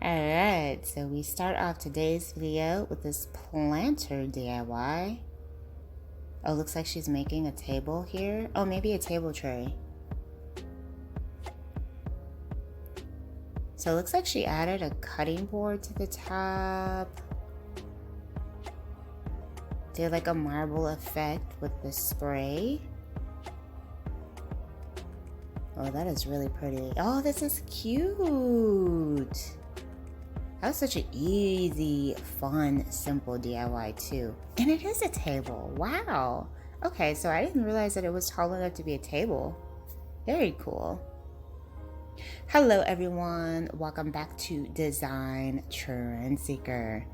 Alright, so we start off today's video with this planter DIY. Oh, looks like she's making a table here. Oh, maybe a table tray. So it looks like she added a cutting board to the top. Did like a marble effect with the spray. Oh, that is really pretty. Oh, this is cute. That was such an easy, fun, simple DIY too. And it is a table. Wow. Okay, so I didn't realize that it was tall enough to be a table. Very cool. Hello everyone. Welcome back to Design Trend Seeker.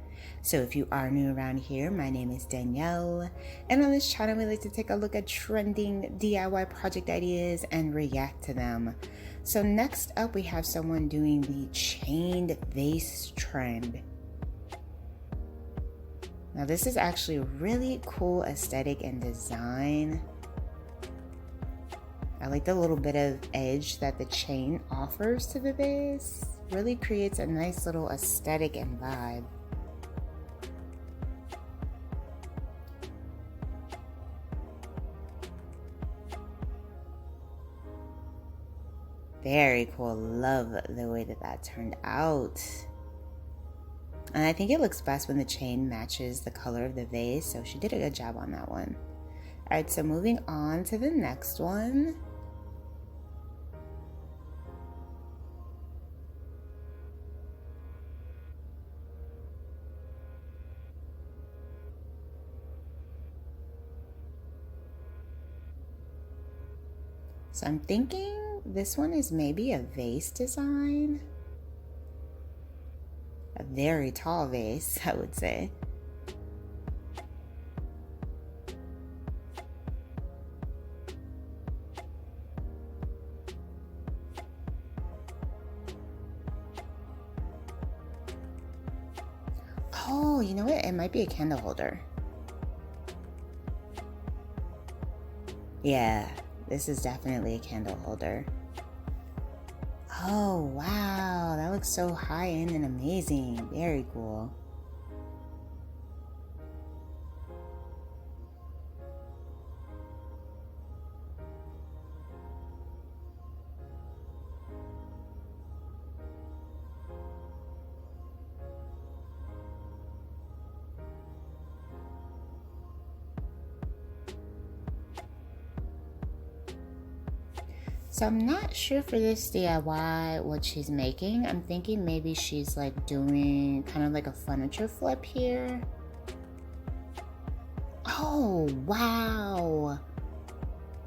So if you are new around here, my name is Danielle, and on this channel we like to take a look at trending DIY project ideas and react to them. So next up we have someone doing the chained vase trend. Now this is actually a really cool aesthetic and design. I like the little bit of edge that the chain offers to the vase. Really creates a nice little aesthetic and vibe. Very cool. Love the way that turned out. And I think it looks best when the chain matches the color of the vase, so she did a good job on that one. Alright, so moving on to the next one. So I'm thinking this one is maybe a vase design. A very tall vase, I would say. Oh, you know what? It might be a candle holder. Yeah, this is definitely a candle holder. Oh, wow. That looks so high-end and amazing. Very cool. So I'm not sure for this DIY what she's making. I'm thinking maybe she's like doing kind of like a furniture flip here. Oh, wow.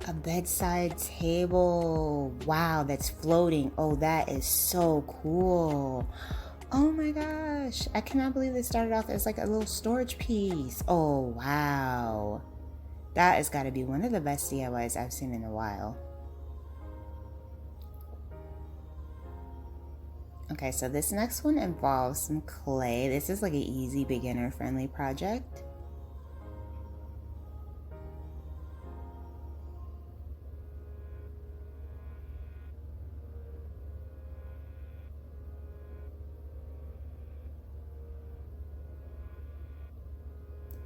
A bedside table. Wow, that's floating. Oh, that is so cool. Oh my gosh. I cannot believe this started off as like a little storage piece. Oh, wow. That has got to be one of the best DIYs I've seen in a while. Okay, so this next one involves some clay. This is like an easy beginner-friendly project.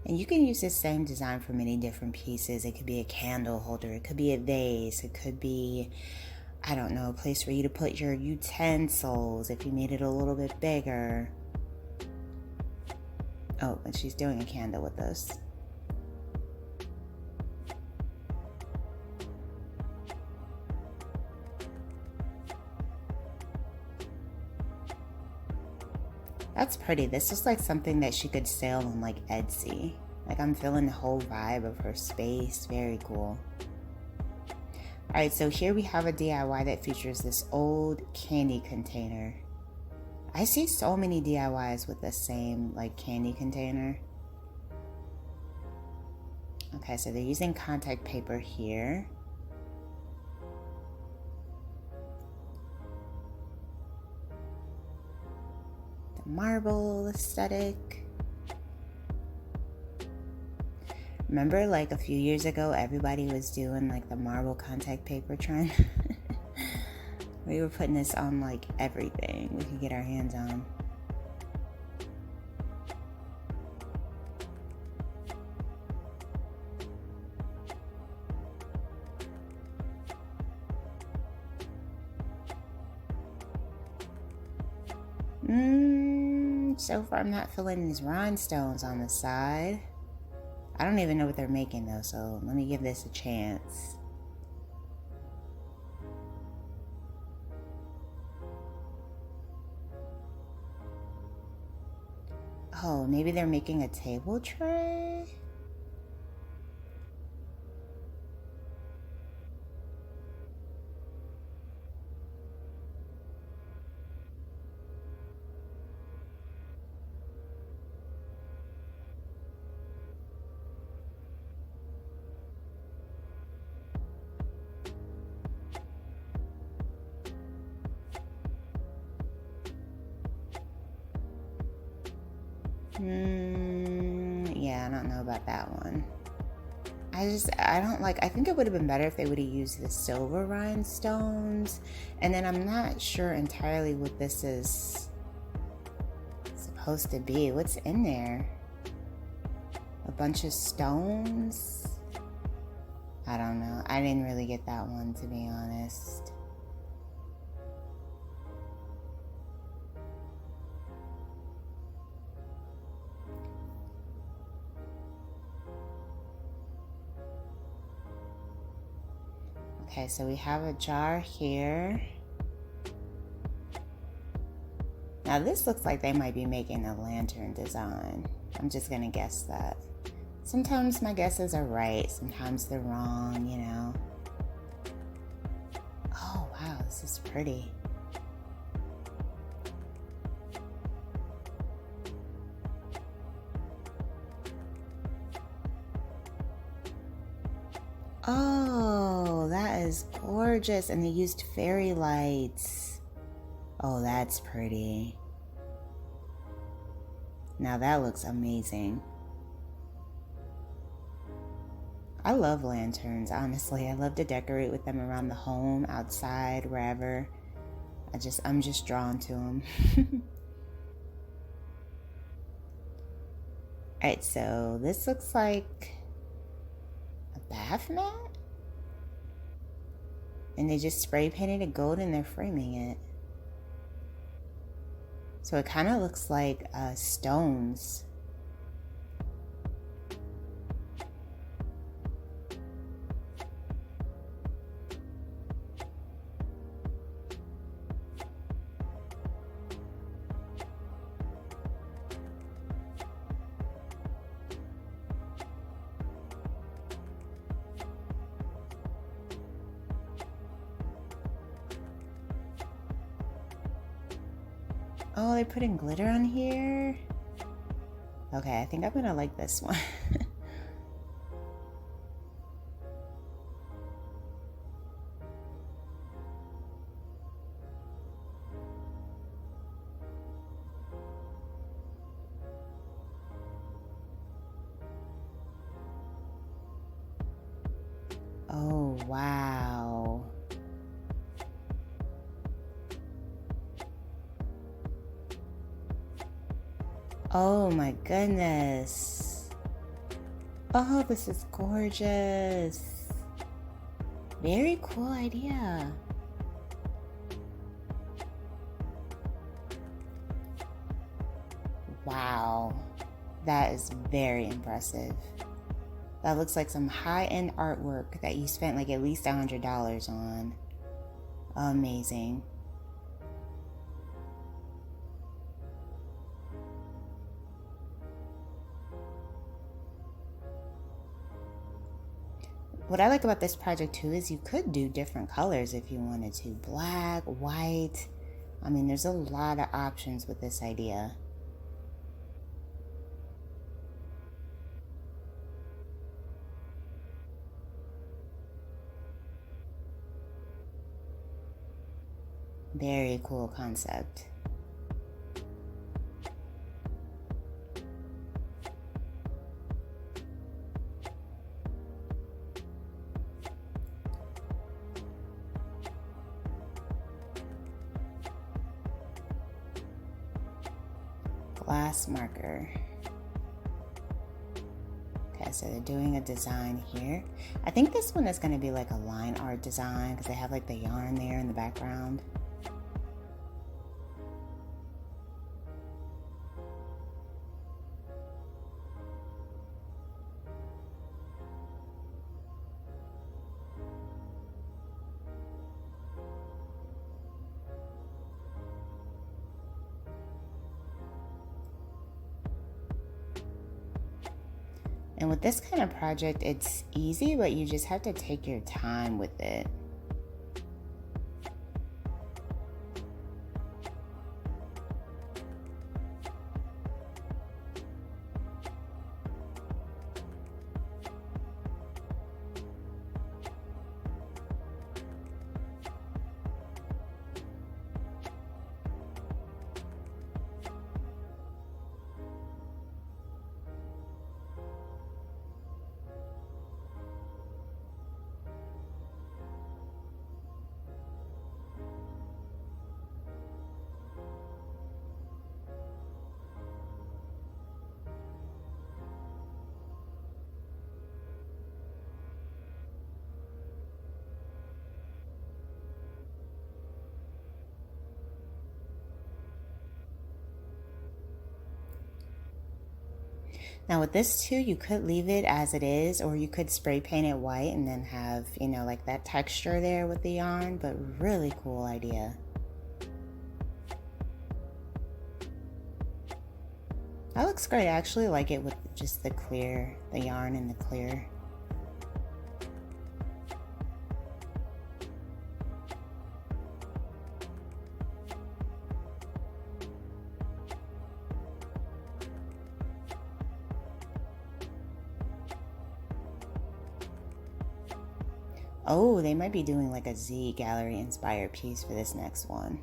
And you can use this same design for many different pieces. It could be a candle holder, it could be a vase, it could be, I don't know, a place for you to put your utensils if you made it a little bit bigger. Oh, and she's doing a candle with this. That's pretty. This is like something that she could sell on like Etsy. Like I'm feeling the whole vibe of her space. Very cool. Alright, so here we have a DIY that features this old candy container. I see so many DIYs with the same like candy container. Okay, so they're using contact paper here. The marble aesthetic. Remember like a few years ago, everybody was doing like the marble contact paper trend? We were putting this on like everything we could get our hands on. So far I'm not feeling these rhinestones on the side. I don't even know what they're making though, so let me give this a chance. Oh, maybe they're making a table tray? Yeah, I don't know about that one. I don't like, I think it would have been better if they would have used the silver rhinestones. And then I'm not sure entirely what this is supposed to be. What's in there? A bunch of stones? I don't know. I didn't really get that one, to be honest. Okay, so we have a jar here. Now this looks like they might be making a lantern design. I'm just gonna guess that. Sometimes my guesses are right, sometimes they're wrong, you know. Oh wow, this is pretty. Oh, that is gorgeous. And they used fairy lights. Oh, that's pretty. Now that looks amazing. I love lanterns, honestly. I love to decorate with them around the home, outside, wherever. I'm just drawn to them. Alright, so this looks like a bath mat? And they just spray painted it gold and they're framing it. So it kind of looks like stones. Oh, they're putting glitter on here? Okay, I think I'm gonna like this one. Oh, wow. Oh my goodness. Oh, this is gorgeous. Very cool idea. Wow. That is very impressive. That looks like some high-end artwork that you spent like at least $100 on. Amazing. What I like about this project too is you could do different colors if you wanted to. Black, white. I mean, there's a lot of options with this idea. Very cool concept. Glass marker. Okay, so they're doing a design here. I think this one is going to be like a line art design because they have like the yarn there in the background. And with this kind of project, it's easy, but you just have to take your time with it. Now with this too, you could leave it as it is, or you could spray paint it white and then have, you know, like that texture there with the yarn, but really cool idea. That looks great. I actually like it with just the clear, the yarn and the clear. Oh, they might be doing like a Z gallery inspired piece for this next one.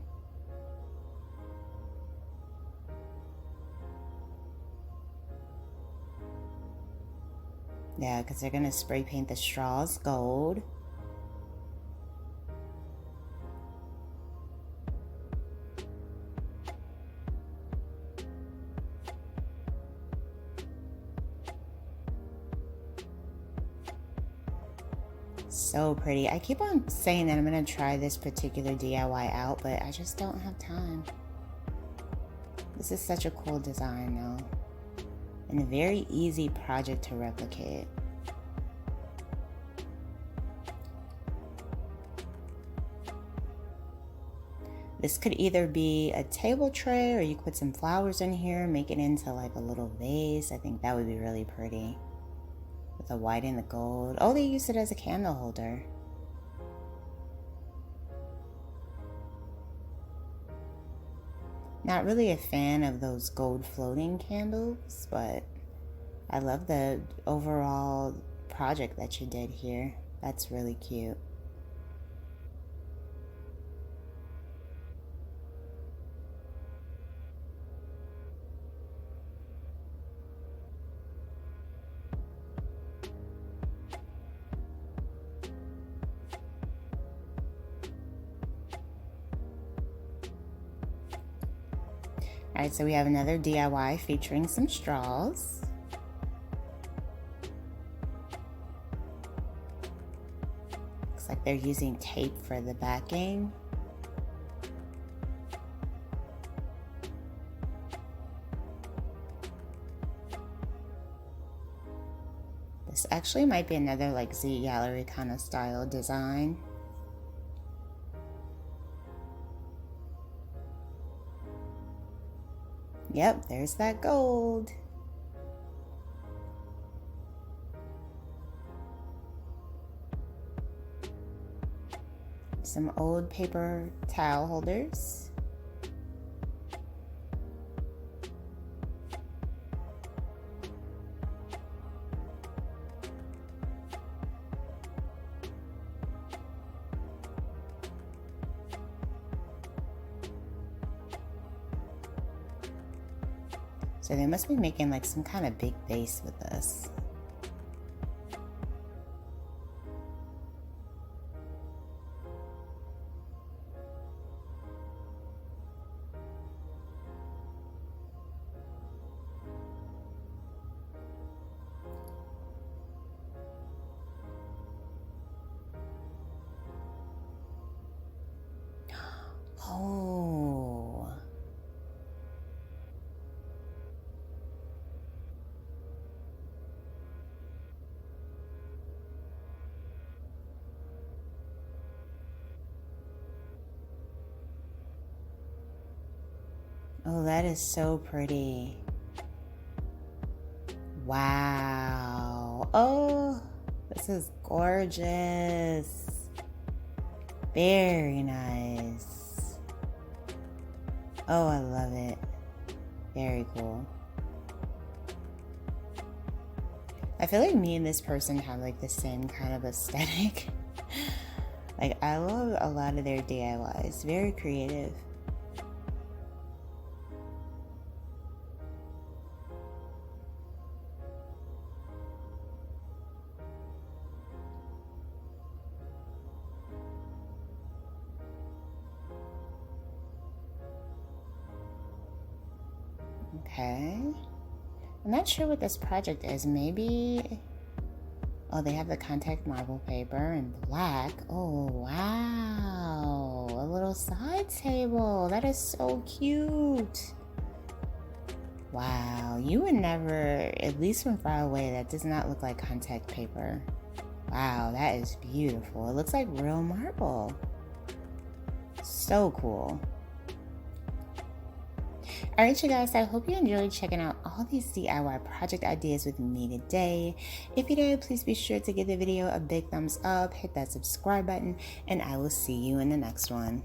Yeah, because they're going to spray paint the straws gold. So pretty. I keep on saying that I'm going to try this particular DIY out, but I just don't have time. This is such a cool design though, and a very easy project to replicate. This could either be a table tray, or you could put some flowers in here, make it into like a little vase. I think that would be really pretty. With the white and the gold. Oh, they use it as a candle holder. Not really a fan of those gold floating candles, but I love the overall project that you did here. That's really cute. All right, so we have another DIY featuring some straws. Looks like they're using tape for the backing. This actually might be another like Z gallery kind of style design. Yep, there's that gold. Some old paper towel holders. So they must be making like some kind of big vase with this. Oh. Oh, that is so pretty. Wow. beautiful. Oh, this is gorgeous. Very nice. Oh, I love it. Very cool. I feel like me and this person have like the same kind of aesthetic. Like, I love a lot of their DIYs. Very creative. Okay. I'm not sure what this project is. Maybe... Oh, they have the contact marble paper in black. Oh, wow. A little side table. That is so cute. Wow. You would never, at least from far away, that does not look like contact paper. Wow, that is beautiful. It looks like real marble. So cool. Alright, you guys, I hope you enjoyed checking out all these DIY project ideas with me today. If you did, please be sure to give the video a big thumbs up, hit that subscribe button, and I will see you in the next one.